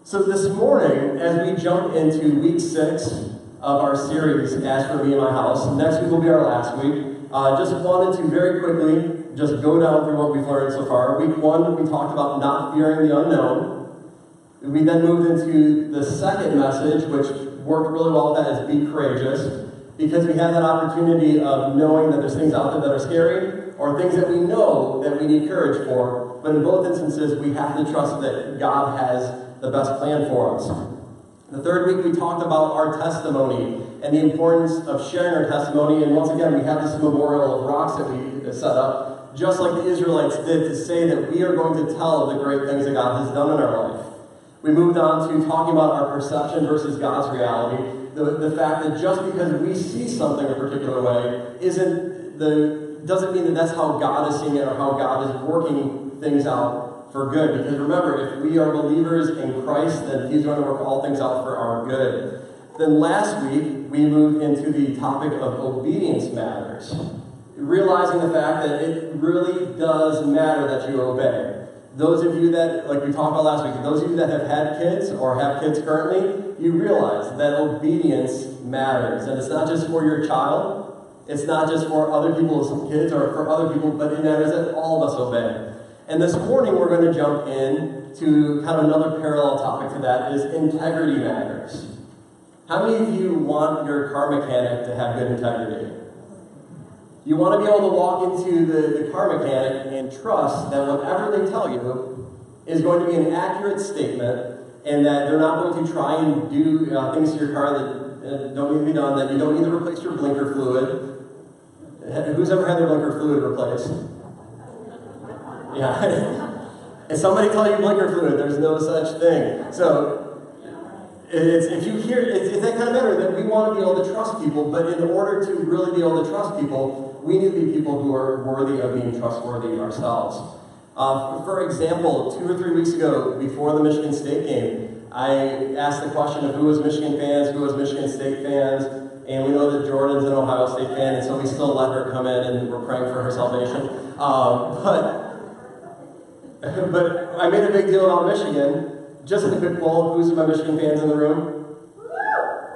So this morning, as we jump into week 6 of our series, As For Me and My House, next week will be our last week. Just wanted to very quickly just go down through what we've learned so far. Week 1, we talked about not fearing the unknown. We then moved into the second message, which worked really well, that is be courageous, because we have that opportunity of knowing that there's things out there that are scary, or things that we know that we need courage for, but in both instances, we have to trust that God has the best plan for us. The third week, we talked about our testimony and the importance of sharing our testimony, and once again, we have this memorial of rocks that we set up, just like the Israelites did, to say that we are going to tell the great things that God has done in our life. We moved on to talking about our perception versus God's reality, the fact that just because we see something a particular way doesn't mean that that's how God is seeing it or how God is working things out for good. Because remember, if we are believers in Christ, then He's going to work all things out for our good. Then last week, we moved into the topic of obedience matters. Realizing the fact that it really does matter that you obey. Those of you that, like we talked about last week, those of you that have had kids or have kids currently, you realize that obedience matters. And it's not just for your child, it's not just for other people's kids or for other people, but it matters that all of us obey. And this morning we're going to jump in to kind of another parallel topic to that, is integrity matters. How many of you want your car mechanic to have good integrity? You want to be able to walk into the car mechanic and trust that whatever they tell you is going to be an accurate statement, and that they're not going to try and do things to your car that don't need to be done, that you don't need to replace your blinker fluid. Who's ever had their blinker fluid replaced? Yeah. If somebody tell you blinker fluid, there's no such thing. So, it's that kind of matter that we want to be able to trust people, but in order to really be able to trust people, we need to be people who are worthy of being trustworthy ourselves. For example, 2 or 3 weeks ago, before the Michigan State game, I asked the question of who was Michigan fans, who was Michigan State fans, and we know that Jordan's an Ohio State fan, and so we still let her come in, and we're praying for her salvation. But I made a big deal about Michigan. Just a quick poll, who's my Michigan fans in the room?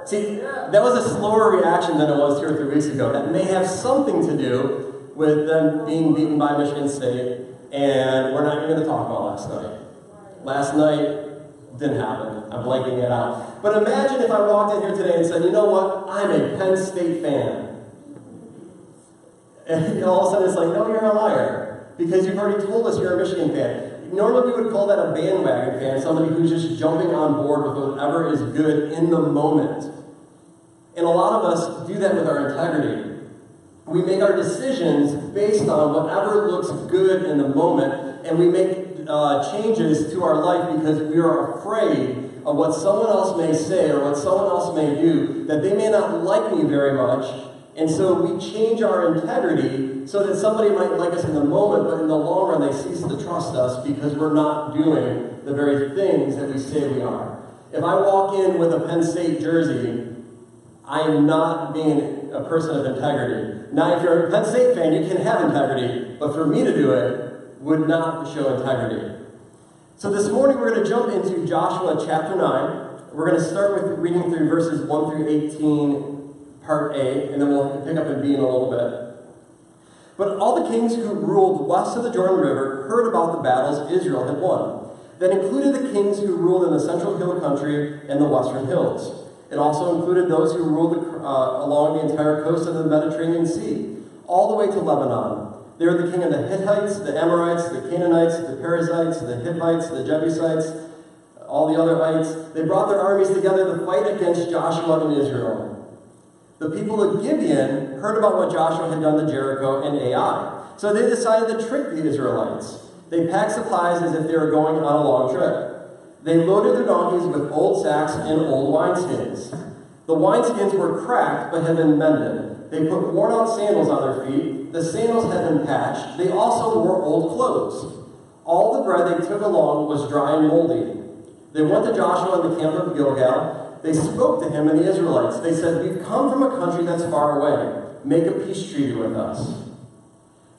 See, that was a slower reaction than it was 2 or 3 weeks ago. That may have something to do with them being beaten by Michigan State, and we're not even going to talk about last night. Last night didn't happen. I'm blanking it out. But imagine if I walked in here today and said, you know what, I'm a Penn State fan. And all of a sudden it's like, no, you're a liar, because you've already told us you're a Michigan fan. Normally we would call that a bandwagon fan, somebody who's just jumping on board with whatever is good in the moment. And a lot of us do that with our integrity. We make our decisions based on whatever looks good in the moment, and we make changes to our life because we are afraid of what someone else may say or what someone else may do, that they may not like me very much, and so we change our integrity so that somebody might like us in the moment, but in the long run they cease to trust us because we're not doing the very things that we say we are. If I walk in with a Penn State jersey, I am not being a person of integrity. Now, if you're a Penn State fan, you can have integrity, but for me to do it would not show integrity. So this morning we're going to jump into Joshua chapter 9. We're going to start with reading through verses 1 through 18, part A, and then we'll pick up in B in a little bit. But all the kings who ruled west of the Jordan River heard about the battles Israel had won. That included the kings who ruled in the central hill country and the western hills. It also included those who ruled along the entire coast of the Mediterranean Sea, all the way to Lebanon. They were the king of the Hittites, the Amorites, the Canaanites, the Perizzites, the Hivites, the Jebusites, all the other ites. They brought their armies together to fight against Joshua and Israel. The people of Gibeon heard about what Joshua had done to Jericho and Ai, so they decided to trick the Israelites. They packed supplies as if they were going on a long trip. They loaded their donkeys with old sacks and old wineskins. The wineskins were cracked but had been mended. They put worn-out sandals on their feet. The sandals had been patched. They also wore old clothes. All the bread they took along was dry and moldy. They went to Joshua in the camp of Gilgal. They spoke to him and the Israelites. They said, "We've come from a country that's far away. Make a peace treaty with us."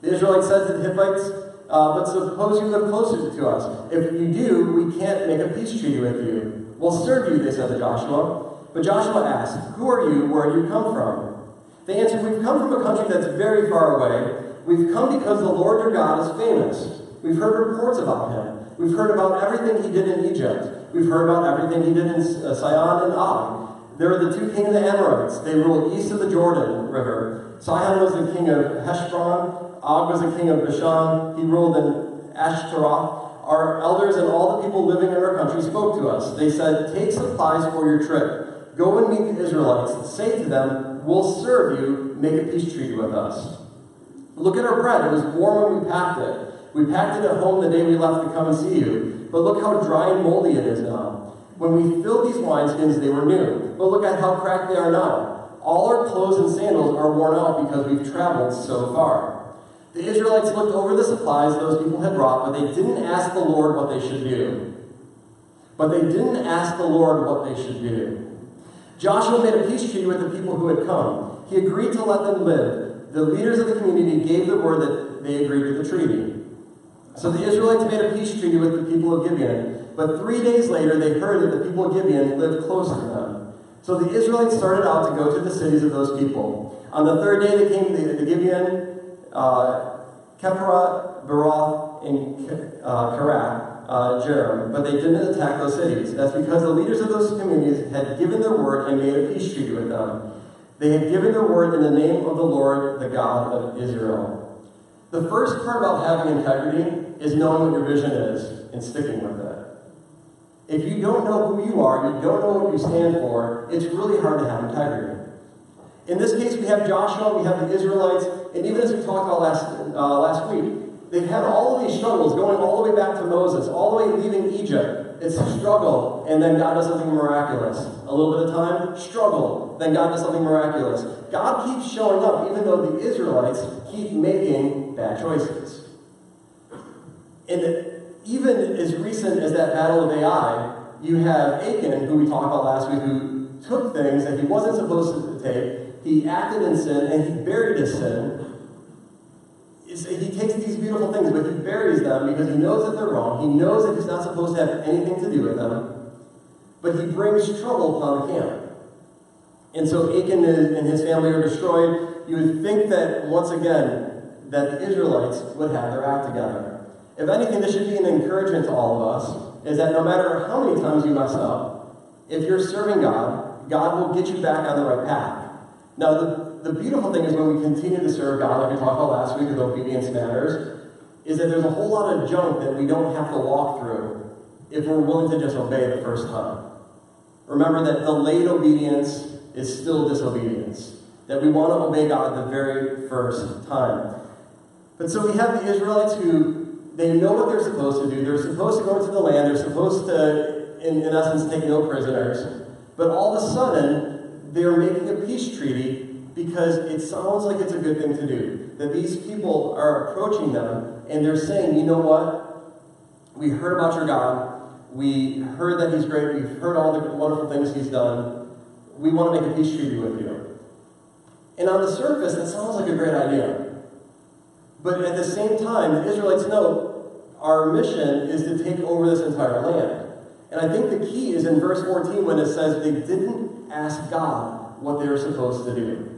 The Israelites said to the Hivites, "But suppose you live closer to us. If you do, we can't make a peace treaty with you. We'll serve you, they said to Joshua. But Joshua asked, who are you? Where do you come from? They answered, we've come from a country that's very far away. We've come because the Lord your God is famous. We've heard reports about him. We've heard about everything he did in Egypt. We've heard about everything he did in Sihon and Og. They were the two kings of the Amorites. They ruled east of the Jordan River. Sihon was the king of Heshbon. Og was the king of Bashan. He ruled in Ashtaroth. Our elders and all the people living in our country spoke to us. They said, take supplies for your trip. Go and meet the Israelites. Say to them, we'll serve you. Make a peace treaty with us. Look at our bread. It was warm when we packed it. We packed it at home the day we left to come and see you. But look how dry and moldy it is now. When we filled these wineskins, they were new. But look at how cracked they are now. All our clothes and sandals are worn out because we've traveled so far. The Israelites looked over the supplies those people had brought, but they didn't ask the Lord what they should do. Joshua made a peace treaty with the people who had come. He agreed to let them live. The leaders of the community gave the word that they agreed to the treaty. So the Israelites made a peace treaty with the people of Gibeon. But 3 days later, they heard that the people of Gibeon lived close to them. So the Israelites started out to go to the cities of those people. On the third day, they came to Gibeon, Kephirah, Beroth, and Kerath, Jearim, but they didn't attack those cities. That's because the leaders of those communities had given their word and made a peace treaty with them. They had given their word in the name of the Lord, the God of Israel. The first part about having integrity is knowing what your vision is and sticking with it. If you don't know who you are, you don't know what you stand for, it's really hard to have integrity. In this case, we have Joshua, we have the Israelites, and even as we talked about last week, they've had all of these struggles going all the way back to Moses, all the way leaving Egypt. It's a struggle, and then God does something miraculous. A little bit of time, struggle, then God does something miraculous. God keeps showing up, even though the Israelites keep making bad choices. And even as recent as that battle of Ai, you have Achan, who we talked about last week, who took things that he wasn't supposed to take. He acted in sin, and he buried his sin. He takes these beautiful things, but he buries them because he knows that they're wrong. He knows that he's not supposed to have anything to do with them. But he brings trouble upon the camp. And so Achan and his family are destroyed. You would think that, once again, that the Israelites would have their act together. If anything, this should be an encouragement to all of us, is that no matter how many times you mess up, if you're serving God, God will get you back on the right path. Now, the beautiful thing is when we continue to serve God, like we talked about last week with Obedience Matters, is that there's a whole lot of junk that we don't have to walk through if we're willing to just obey the first time. Remember that delayed obedience is still disobedience. That we want to obey God the very first time. But so we have the Israelites who, they know what they're supposed to do. They're supposed to go into the land. They're supposed to, in essence, take no prisoners. But all of a sudden, they're making a peace treaty because it sounds like it's a good thing to do. That these people are approaching them and they're saying, you know what? We heard about your God. We heard that he's great. We've heard all the wonderful things he's done. We want to make a peace treaty with you. And on the surface, that sounds like a great idea. But at the same time, the Israelites know our mission is to take over this entire land. And I think the key is in verse 14 when it says they didn't ask God what they were supposed to do.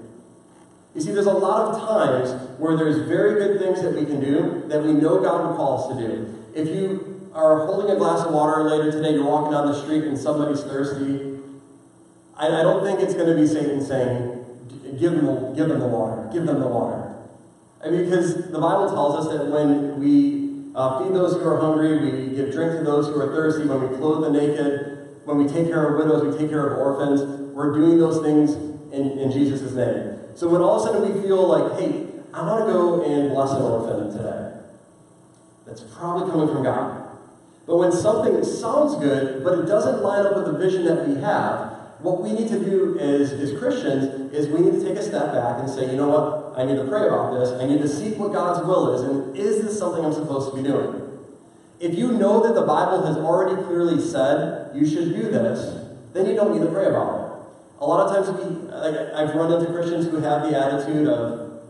You see, there's a lot of times where there's very good things that we can do that we know God would call us to do. If you are holding a glass of water later today, you're walking down the street and somebody's thirsty, I don't think it's going to be Satan saying, give them the water, give them the water. I mean, because the Bible tells us that when we feed those who are hungry, we give drink to those who are thirsty, when we clothe the naked, when we take care of widows, we take care of orphans, we're doing those things in Jesus' name. So when all of a sudden we feel like, hey, I want to go and bless an orphan today, that's probably coming from God. But when something sounds good, but it doesn't line up with the vision that we have, what we need to do as Christians is we need to take a step back and say, you know what, I need to pray about this. I need to seek what God's will is, and is this something I'm supposed to be doing? If you know that the Bible has already clearly said you should do this, then you don't need to pray about it. A lot of times I've run into Christians who have the attitude of,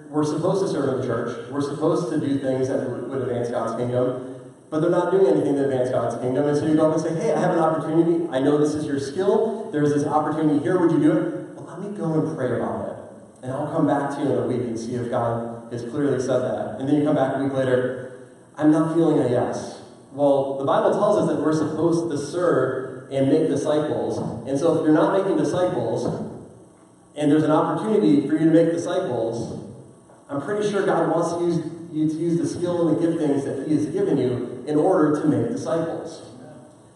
we're supposed to serve in the church, we're supposed to do things that would advance God's kingdom, but they're not doing anything to advance God's kingdom. And so you go up and say, hey, I have an opportunity. I know this is your skill. There's this opportunity here. Would you do it? Well, let me go and pray about it. And I'll come back to you in a week and see if God has clearly said that. And then you come back a week later, I'm not feeling a yes. Well, the Bible tells us that we're supposed to serve and make disciples. And so if you're not making disciples, and there's an opportunity for you to make disciples, I'm pretty sure God wants you to use the skill and the giftings that He has given you in order to make disciples.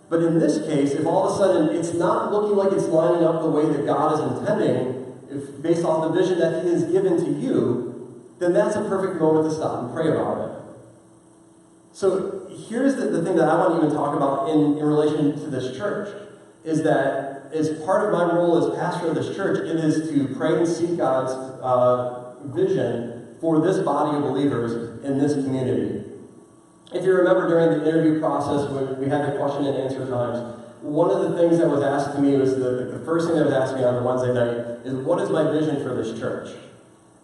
But in this case, if all of a sudden it's not looking like it's lining up the way that God is intending, if based on the vision that He has given to you, then that's a perfect moment to stop and pray about it. So here's the thing that I want to even talk about in relation to this church, is that as part of my role as pastor of this church, it is to pray and seek God's vision for this body of believers in this community. If you remember during the interview process when we had the question and answer times, one of the things that was asked to me was the first thing that was asked me on the Wednesday night is, what is my vision for this church?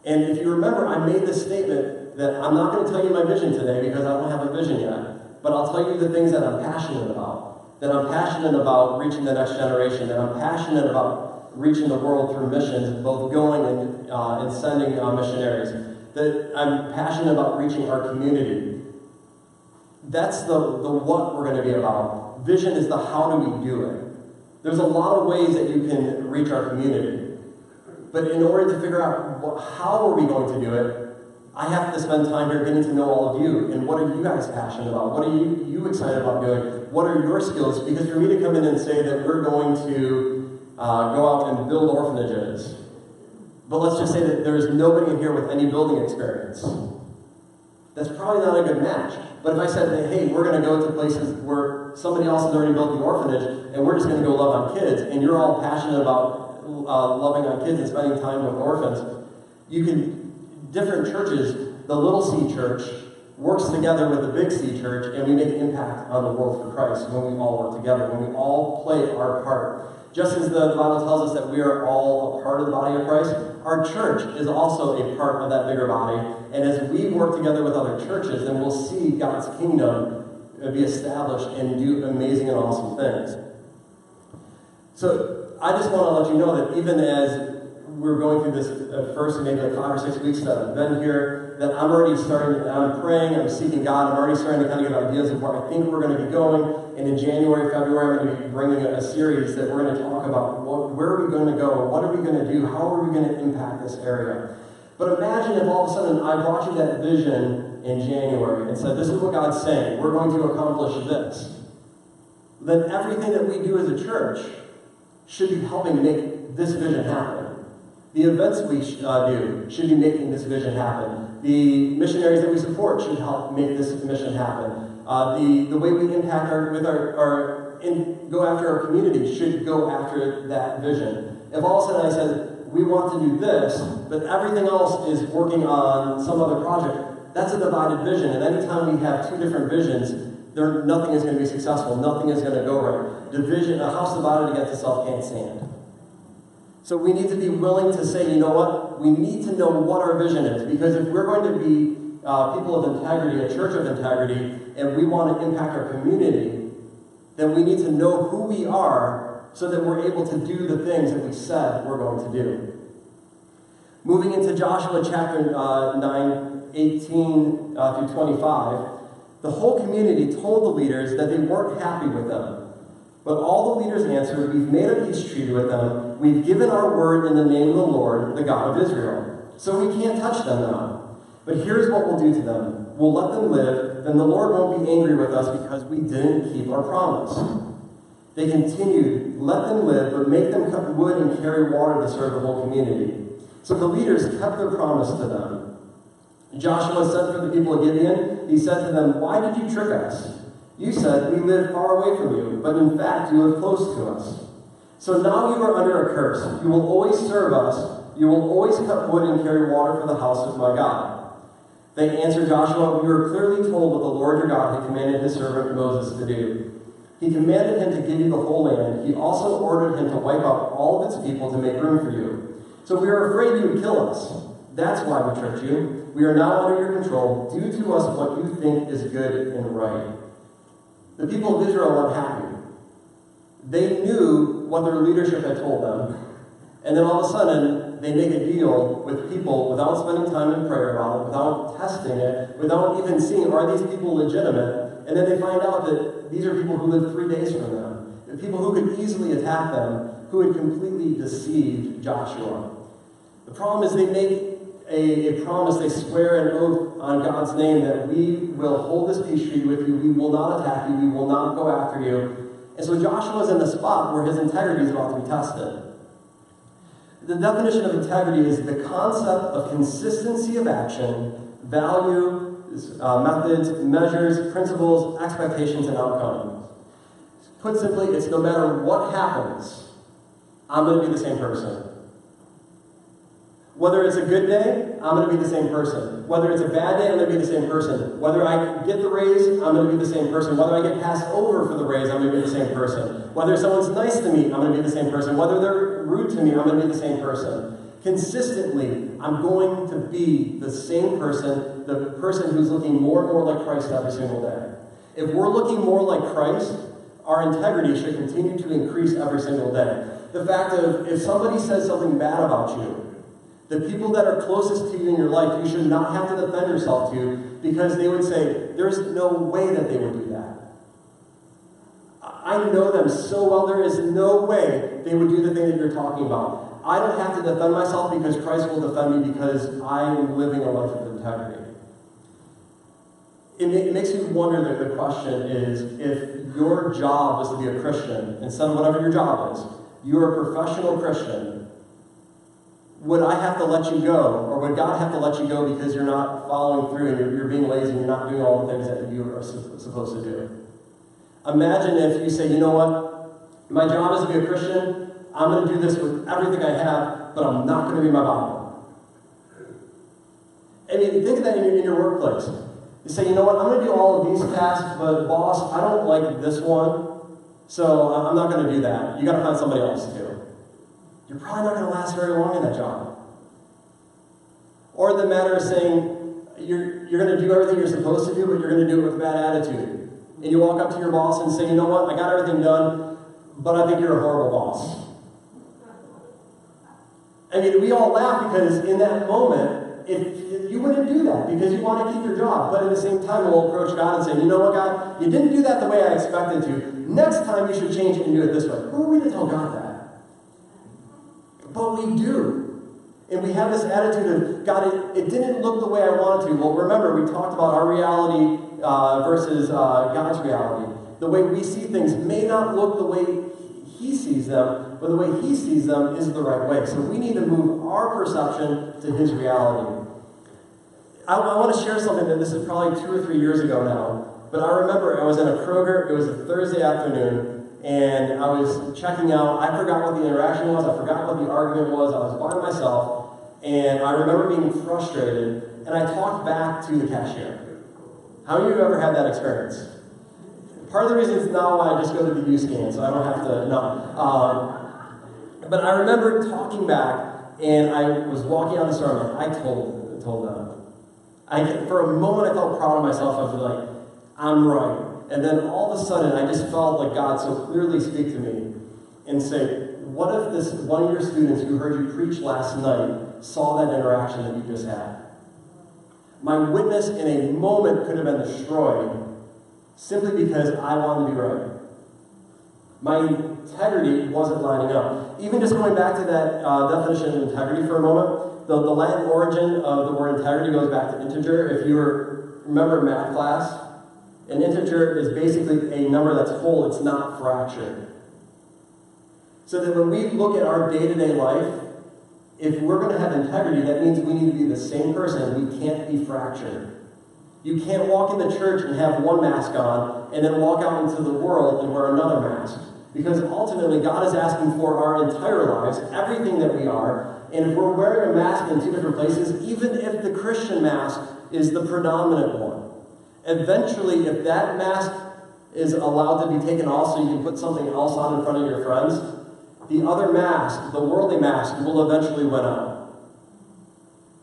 And if you remember, I made this statement that I'm not going to tell you my vision today because I don't have a vision yet, but I'll tell you the things that I'm passionate about. That I'm passionate about reaching the next generation, that I'm passionate about reaching the world through missions, both going and sending missionaries, that I'm passionate about reaching our community. That's the what we're going to be about. Vision is the how do we do it. There's a lot of ways that you can reach our community. But in order to figure out how are we going to do it, I have to spend time here getting to know all of you. And what are you guys passionate about? What are you excited about doing? What are your skills? Because for me to come in and say that we're going to go out and build orphanages, but let's just say that there's nobody in here with any building experience, that's probably not a good match. But if I said that, hey, we're going to go to places where somebody else has already built the orphanage, and we're just going to go love on kids, and you're all passionate about loving on kids and spending time with orphans, different churches, the little C church works together with the big C church, and we make an impact on the world for Christ when we all work together, when we all play our part. Just as the Bible tells us that we are all a part of the body of Christ, our church is also a part of that bigger body. And as we work together with other churches, then we'll see God's kingdom be established and do amazing and awesome things. So I just want to let you know that even as we're going through this first maybe like 5 or 6 weeks that I've been here, that I'm already starting, I'm praying, I'm seeking God, I'm already starting to kind of get ideas of where I think we're going to be going. And in January, February, I'm going to be bringing a series that we're going to talk about where are we going to go, what are we going to do, how are we going to impact this area. But imagine if all of a sudden I brought you that vision in January and said, this is what God's saying, we're going to accomplish this. Then everything that we do as a church should be helping make this vision happen. The events we do should be making this vision happen. The missionaries that we support should help make this mission happen. The way we impact go after our community should go after that vision. If all of a sudden I said, we want to do this, but everything else is working on some other project, that's a divided vision. And anytime we have two different visions, nothing is going to be successful. Nothing is going to go right. A house divided against itself can't stand. So we need to be willing to say, you know what? We need to know what our vision is. Because if we're going to be people of integrity, a church of integrity, and we want to impact our community, then we need to know who we are so that we're able to do the things that we said we're going to do. Moving into Joshua chapter 9, 18 through 25, the whole community told the leaders that they weren't happy with them. But all the leaders answered, we've made a peace treaty with them. We've given our word in the name of the Lord, the God of Israel. So we can't touch them now. But here's what we'll do to them. We'll let them live, then the Lord won't be angry with us because we didn't keep our promise. They continued, let them live, but make them cut wood and carry water to serve the whole community. So the leaders kept their promise to them. Joshua sent for the people of Gibeon. He said to them, why did you trick us? You said, we live far away from you, but in fact you live close to us. So now you are under a curse. You will always serve us. You will always cut wood and carry water for the house of my God. They answered Joshua, we were clearly told what the Lord your God had commanded his servant Moses to do. He commanded him to give you the whole land. He also ordered him to wipe out all of its people to make room for you. So we are afraid you would kill us. That's why we tricked you. We are now under your control. Do to us what you think is good and right. The people of Israel weren't happy. They knew what their leadership had told them, and then all of a sudden, they make a deal with people without spending time in prayer about it, without testing it, without even seeing, are these people legitimate? And then they find out that these are people who live 3 days from them, the people who could easily attack them, who had completely deceived Joshua. The problem is they make a promise, they swear an oath on God's name that we will hold this peace treaty with you, we will not attack you, we will not go after you. And so Joshua's in the spot where his integrity is about to be tested. The definition of integrity is the concept of consistency of action, value, methods, measures, principles, expectations, and outcomes. Put simply, it's no matter what happens, I'm going to be the same person. Whether it's a good day, I'm going to be the same person. Whether it's a bad day, I'm going to be the same person. Whether I get the raise, I'm going to be the same person. Whether I get passed over for the raise, I'm going to be the same person. Whether someone's nice to me, I'm going to be the same person. Whether they're rude to me, I'm going to be the same person. Consistently, I'm going to be the same person, the person who's looking more and more like Christ every single day. If we're looking more like Christ, our integrity should continue to increase every single day. The fact of, if somebody says something bad about you, the people that are closest to you in your life, you should not have to defend yourself to, because they would say, there's no way that they would do that. I know them so well, there is no way they would do the thing that you're talking about. I don't have to defend myself because Christ will defend me because I am living a life of integrity. It makes me wonder that the question is, if your job was to be a Christian, instead of whatever your job is, you're a professional Christian, would I have to let you go, or would God have to let you go because you're not following through and you're being lazy and you're not doing all the things that you are supposed to do? Imagine if you say, you know what, my job is to be a Christian, I'm going to do this with everything I have, but I'm not going to read my Bible. I mean, think of that in your workplace. You say, you know what, I'm going to do all of these tasks, but boss, I don't like this one, so I'm not going to do that. You got to find somebody else to do. You're probably not going to last very long in that job. Or the matter of saying, you're going to do everything you're supposed to do, but you're going to do it with a bad attitude. And you walk up to your boss and say, you know what, I got everything done, but I think you're a horrible boss. I mean, we all laugh because in that moment, if you wouldn't do that because you want to keep your job. But at the same time, we'll approach God and say, you know what, God, you didn't do that the way I expected to. Next time, you should change it and do it this way. Who are we to tell God that? But we do. And we have this attitude of, God, it didn't look the way I wanted to. Well, remember, we talked about our reality versus God's reality. The way we see things may not look the way He sees them, but the way He sees them is the right way. So we need to move our perception to His reality. I want to share something that this is probably 2 or 3 years ago now, but I remember I was in a Kroger, it was a Thursday afternoon, and I was checking out. I forgot what the interaction was, I forgot what the argument was, I was by myself, and I remember being frustrated, and I talked back to the cashier. How many of you have ever had that experience? Part of the reason is now I just go to the U-scan, so I don't have to, no. But I remember talking back, and I was walking out the store, and I told them. For a moment, I felt proud of myself. I was like, I'm right. And then all of a sudden, I just felt like God so clearly speak to me and say, what if this one of your students who heard you preach last night saw that interaction that you just had? My witness in a moment could have been destroyed simply because I wanted to be right. My integrity wasn't lining up. Even just going back to that definition of integrity for a moment, the Latin origin of the word integrity goes back to integer. If you remember math class, an integer is basically a number that's whole, it's not fractured. So that when we look at our day-to-day life, if we're going to have integrity, that means we need to be the same person. We can't be fractured. You can't walk in the church and have one mask on and then walk out into the world and wear another mask. Because ultimately, God is asking for our entire lives, everything that we are. And if we're wearing a mask in 2 different places, even if the Christian mask is the predominant one, eventually, if that mask is allowed to be taken off so you can put something else on in front of your friends, the other mask, the worldly mask, will eventually win out.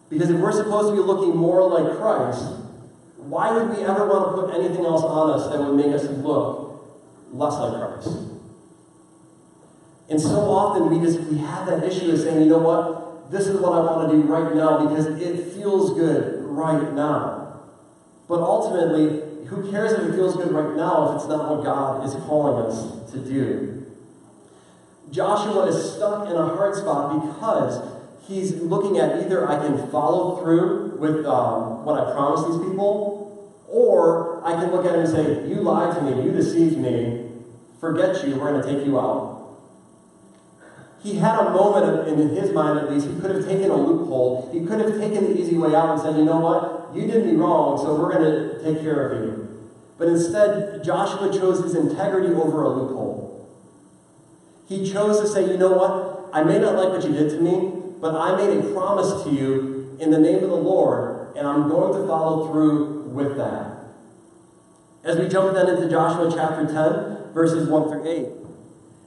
Because if we're supposed to be looking more like Christ, why would we ever want to put anything else on us that would make us look less like Christ. And so often we have that issue of saying, you know what, this is what I want to do right now because it feels good right now. But ultimately, who cares if it feels good right now if it's not what God is calling us to do? Joshua is stuck in a hard spot because he's looking at either I can follow through with what I promised these people, or I can look at him and say, you lied to me, you deceived me, forget you, we're going to take you out. He had a moment in his mind, at least, he could have taken a loophole. He could have taken the easy way out and said, you know what? You did me wrong, so we're going to take care of you. But instead, Joshua chose his integrity over a loophole. He chose to say, you know what? I may not like what you did to me, but I made a promise to you in the name of the Lord, and I'm going to follow through with that. As we jump then into Joshua chapter 10, verses 1 through 8.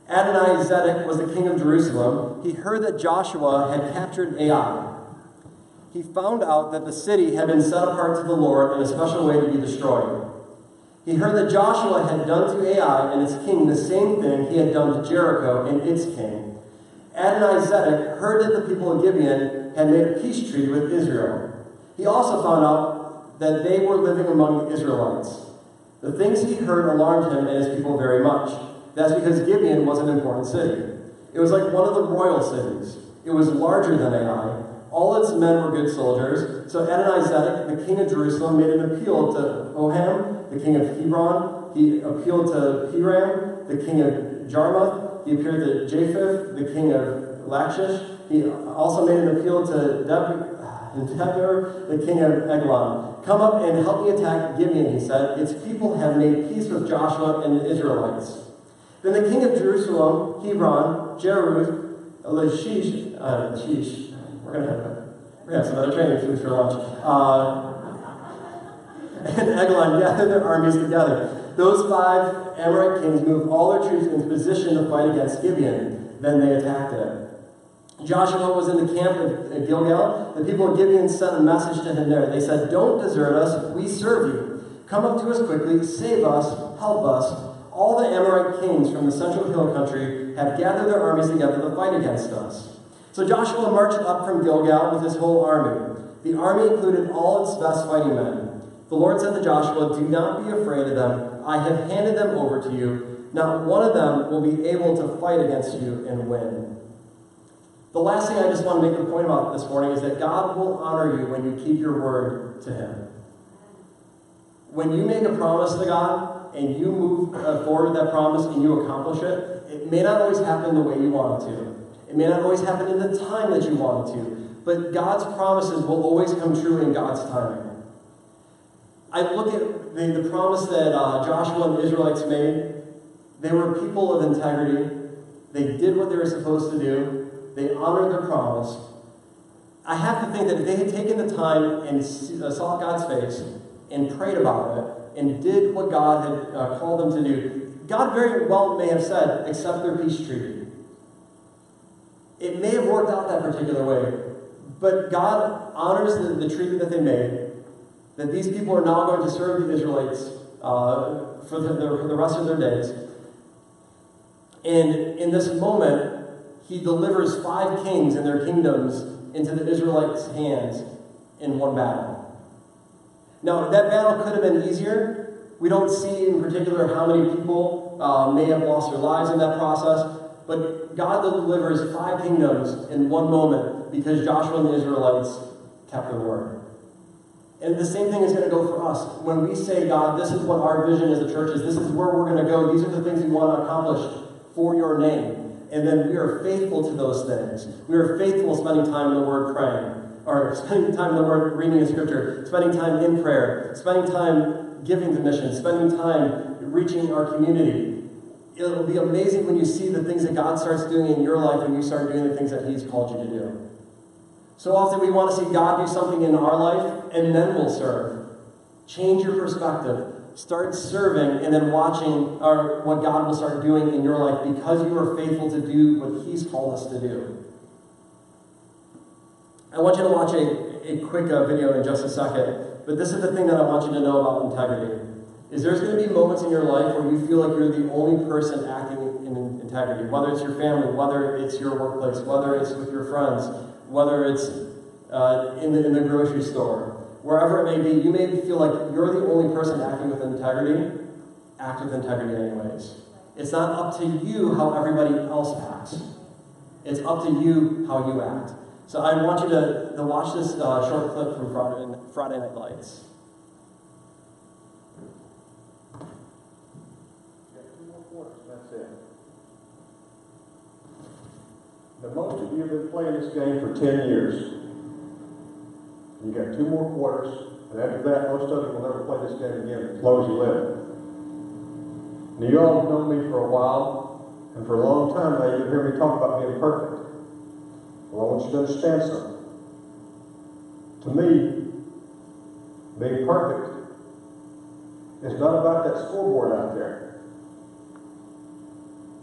Adonai-Zedek was the king of Jerusalem. He heard that Joshua had captured Ai. He found out that the city had been set apart to the Lord in a special way to be destroyed. He heard that Joshua had done to Ai and its king the same thing he had done to Jericho and its king. Adonai-Zedek heard that the people of Gibeon had made a peace treaty with Israel. He also found out that they were living among the Israelites. The things he heard alarmed him and his people very much. That's because Gibeon was an important city. It was like one of the royal cities. It was larger than Ai. All its men were good soldiers. So Adonai-Zedek, the king of Jerusalem, made an appeal to Hoham, the king of Hebron. He appealed to Piram, the king of Jarmuth. He appealed to Japheth, the king of Lachish. He also made an appeal to Debir, the king of Eglon. Come up and help me attack Gibeon, he said. Its people have made peace with Joshua and the Israelites. Then the king of Jerusalem, Hebron, Jeruth, Lachish, we're going to have some other training food for lunch, and Eglon gathered their armies together. Those 5 Amorite kings moved all their troops into position to fight against Gibeon. Then they attacked it. Joshua was in the camp of Gilgal. The people of Gibeon sent a message to him there. They said, don't desert us, we serve you. Come up to us quickly, save us, help us. All the Amorite kings from the central hill country have gathered their armies together to fight against us. So Joshua marched up from Gilgal with his whole army. The army included all its best fighting men. The Lord said to Joshua, do not be afraid of them. I have handed them over to you. Not one of them will be able to fight against you and win. The last thing I just want to make a point about this morning is that God will honor you when you keep your word to him. When you make a promise to God, and you move forward with that promise and you accomplish it, it may not always happen the way you want it to. It may not always happen in the time that you want it to. But God's promises will always come true in God's timing. I look at the promise that Joshua and the Israelites made. They were people of integrity. They did what they were supposed to do. They honored their promise. I have to think that if they had taken the time and sought God's face and prayed about it, and did what God had called them to do, God very well may have said, accept their peace treaty. It may have worked out that particular way, but God honors the treaty that they made, that these people are now going to serve the Israelites for the rest of their days. And in this moment, he delivers 5 kings and their kingdoms into the Israelites' hands in one battle. Now, that battle could have been easier. We don't see in particular how many people may have lost their lives in that process, but God delivers 5 kingdoms in one moment because Joshua and the Israelites kept their word. And the same thing is going to go for us. When we say, God, this is what our vision as a church is, this is where we're going to go, these are the things we want to accomplish for your name. And then we are faithful to those things. We are faithful spending time in the Word praying, or spending time in the Word reading the Scripture, spending time in prayer, spending time giving to missions, spending time reaching our community. It'll be amazing when you see the things that God starts doing in your life when you start doing the things that He's called you to do. So often we want to see God do something in our life, and then we'll serve. Change your perspective. Start serving and then watching what God will start doing in your life because you are faithful to do what He's called us to do. I want you to watch a quick video in just a second, but this is the thing that I want you to know about integrity, is there's going to be moments in your life where you feel like you're the only person acting in integrity, whether it's your family, whether it's your workplace, whether it's with your friends, whether it's in the grocery store, wherever it may be. You may feel like you're the only person acting with integrity. Act with integrity anyways. It's not up to you how everybody else acts. It's up to you how you act. So I want you to watch this short clip from Friday Night Lights. That's it. Now, most of you have been playing this game for 10 years. You got 2 more quarters, and after that, most of you will never play this game again as long as you live. Now, you all have known me for a while, and for a long time now, you've heard me talk about being perfect. Well, I want you to understand something. To me, being perfect is not about that scoreboard out there.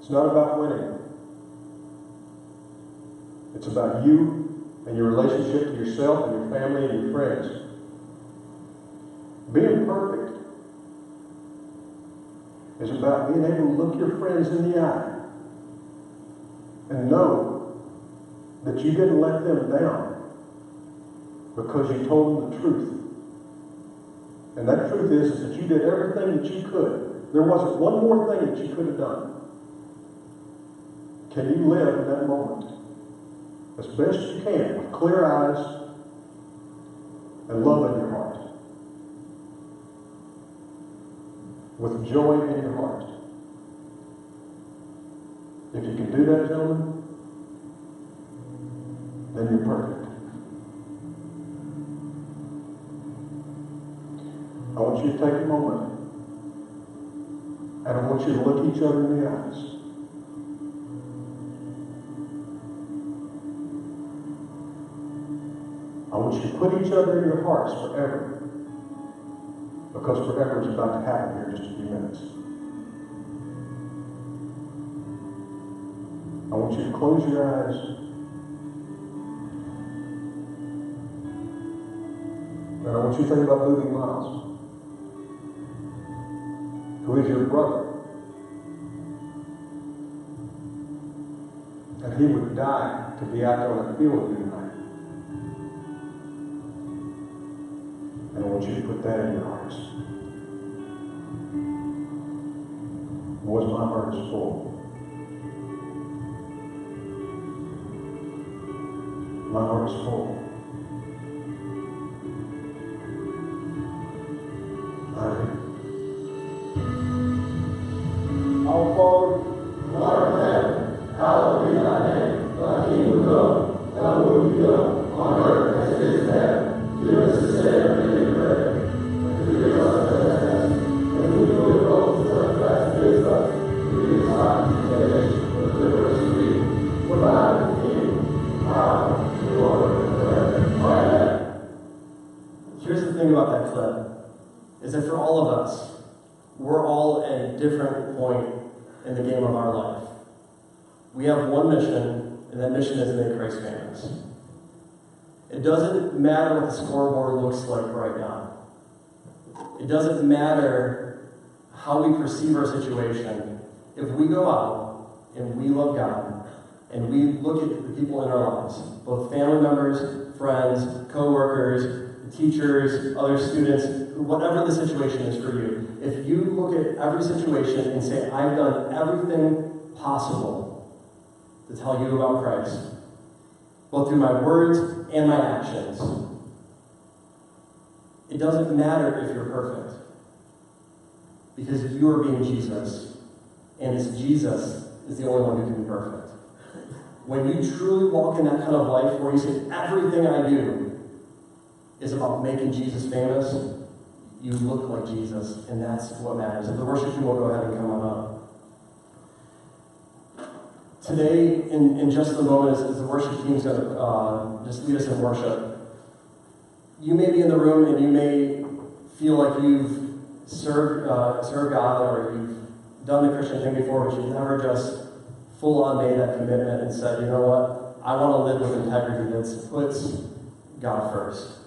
It's not about winning. It's about you and your relationship to yourself and your family and your friends. Being perfect is about being able to look your friends in the eye and know that you didn't let them down because you told them the truth. And that truth is that you did everything that you could. There wasn't one more thing that you could have done. Can you live in that moment as best you can with clear eyes and love in your heart? With joy in your heart. If you can do that, gentlemen, then you're perfect. I want you to take a moment and I want you to look each other in the eyes. I want you to put each other in your hearts forever. Because forever is about to happen here in just a few minutes. I want you to close your eyes. And I want you to think about moving Miles, who is your brother. And he would die to be out there on the field with you tonight. And I want you to put that in your hearts. Boys, my heart is full. My heart is full. Our Father, who art in heaven, hallowed be thy name. Thy kingdom come, thy will be done, on earth as it is in heaven. Give us this day our daily bread, and forgive us our trespasses, and we forgive those who trespass against us. And lead us not into temptation, but deliver us from evil. For thine is the kingdom, power, and glory forever. Amen. Here's the thing about that clip, is that for all of us, we're all at a different point in the game of our life. We have one mission, and that mission is to make Christ famous. It doesn't matter what the scoreboard looks like right now. It doesn't matter how we perceive our situation. If we go out and we love God, and we look at the people in our lives, both family members, friends, co-workers, teachers, other students, whatever the situation is for you, if you look at every situation and say, I've done everything possible to tell you about Christ, both through my words and my actions, it doesn't matter if you're perfect, because you are being Jesus, and it's Jesus is the only one who can be perfect. When you truly walk in that kind of life where you say, everything I do is about making Jesus famous, you look like Jesus, and that's what matters. If the worship team will go ahead and come on up. Today, in just a moment, as the worship team is going to just lead us in worship, you may be in the room and you may feel like you've served God, or you've done the Christian thing before, but you've never just full-on made that commitment and said, you know what, I want to live with integrity that puts God first.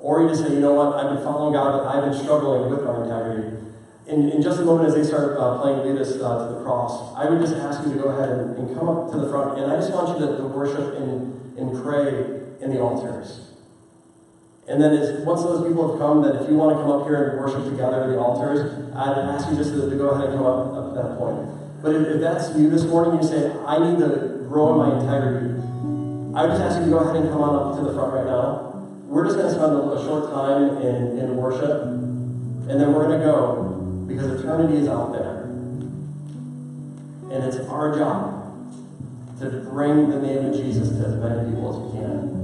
Or you just say, you know what, I've been following God, but I've been struggling with my integrity. In just a moment as they start playing Lead Us to the Cross, I would just ask you to go ahead and come up to the front, and I just want you to worship and pray in the altars. And then once those people have come, that if you want to come up here and worship together in the altars, I'd ask you just to go ahead and come up at that point. But if that's you this morning, you say, I need to grow in my integrity, I would just ask you to go ahead and come on up to the front right now. We're just going to spend a short time in worship, and then we're going to go, because eternity is out there. And it's our job to bring the name of Jesus to as many people as we can.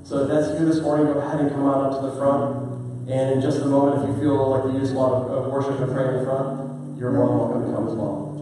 So if that's you this morning, go ahead and come on up to the front. And in just a moment, if you feel like you just want to worship and pray in the front, you're more than welcome to come as well.